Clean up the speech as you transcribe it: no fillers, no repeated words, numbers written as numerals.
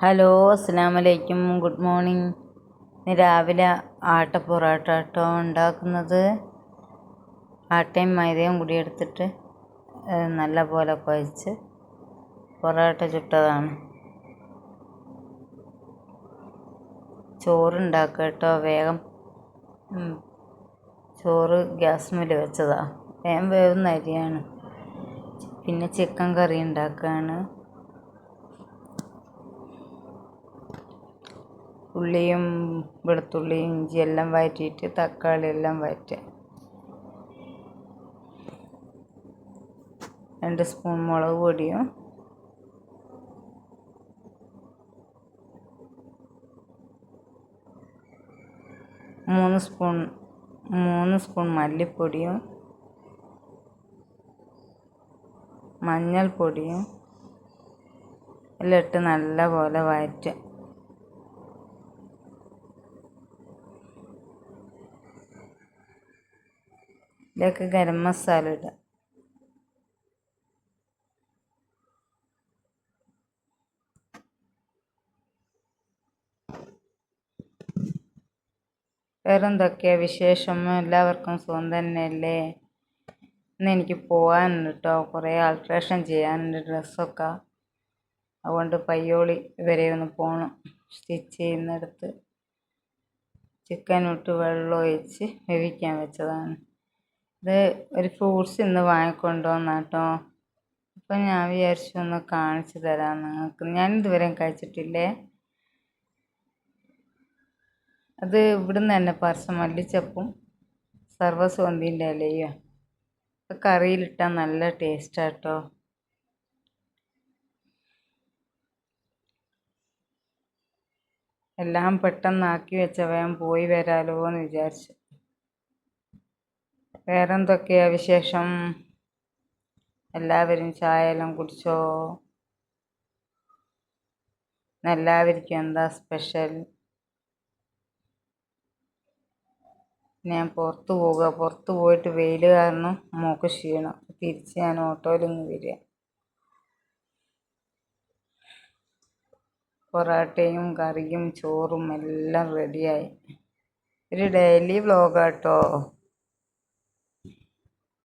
Hello, അസ്സലാമു അലൈക്കും. Good morning. ഇന്ന് രാവിലെ പൊറോട്ട കേട്ടോ ഉണ്ടാക്കുന്നത്. ആട്ടയും മൈദയും കൂടി എടുത്തിട്ട് നല്ല പോലെ കുഴച്ച് പൊറോട്ട ചുട്ടതാണ്. ചോറുണ്ടാക്കുക കേട്ടോ. വേഗം ചോറ് ഗ്യാസ്മേൽ വെച്ചതാണ്. വേഗം വേവുന്ന അരിയാണ്. പിന്നെ ചിക്കൻ കറി ഉണ്ടാക്കുകയാണ്. ഉള്ളിയും വെളുത്തുള്ളിയും ഇഞ്ചിയെല്ലാം വഴറ്റിയിട്ട് തക്കാളി എല്ലാം വഴറ്റുക. 2 സ്പൂൺ മുളക് പൊടിയും 3 സ്പൂൺ മല്ലിപ്പൊടിയും മഞ്ഞൾപ്പൊടിയും എല്ലാം ഇട്ട് നല്ല പോലെ വഴറ്റുക. ഇതിലേക്ക് ഗരം മസാല ഇടുക. വേറെന്തൊക്കെയാ വിശേഷം? എല്ലാവർക്കും സുഖം തന്നെയല്ലേ? ഇന്ന് എനിക്ക് പോകാനുണ്ട് കേട്ടോ. കുറേ ആൾട്രേഷൻ ചെയ്യാനുണ്ട് ഡ്രസ്സൊക്കെ. അതുകൊണ്ട് പയ്യോളി വരെ ഒന്ന് പോകണം. സ്റ്റിച്ച് ചെയ്യുന്നിടത്ത് ചിക്കൻ ഇട്ട് വെള്ളം ഒഴിച്ച് വേവിക്കാൻ വെച്ചതാണ്. ഇത് ഒരു ഫ്രൂട്ട്സ് ഇന്ന് വാങ്ങിക്കൊണ്ടുവന്ന കേട്ടോ. അപ്പം ഞാൻ വിചാരിച്ചു ഒന്ന് കാണിച്ചു തരാം നിങ്ങൾക്ക്. ഞാൻ ഇതുവരെയും കഴിച്ചിട്ടില്ലേ. അത് ഇവിടുന്ന് തന്നെ പറിച്ച മല്ലിച്ചപ്പും സർവ്വസുഗന്ധിൻ്റെ ഇലയും കറിയിലിട്ടാൽ നല്ല ടേസ്റ്റാണ് കേട്ടോ. എല്ലാം പെട്ടെന്നാക്കി വെച്ച വേഗം പോയി വരാലോ എന്ന് വിചാരിച്ചു. വേറെന്തൊക്കെയാ വിശേഷം? എല്ലാവരും ചായ എല്ലാം കുടിച്ചോ? എല്ലാവർക്കും എന്താ സ്പെഷ്യൽ? ഞാൻ പുറത്ത് പോയിട്ട് വെയിൽ കാരണം മോക്ക് ക്ഷീണം. തിരിച്ച് ഞാൻ ഓട്ടോയിലിങ്ങ് വരിക. പൊറോട്ടയും കറിയും ചോറും എല്ലാം റെഡിയായി. ഒരു ഡെയിലി വ്ലോഗാട്ടോ.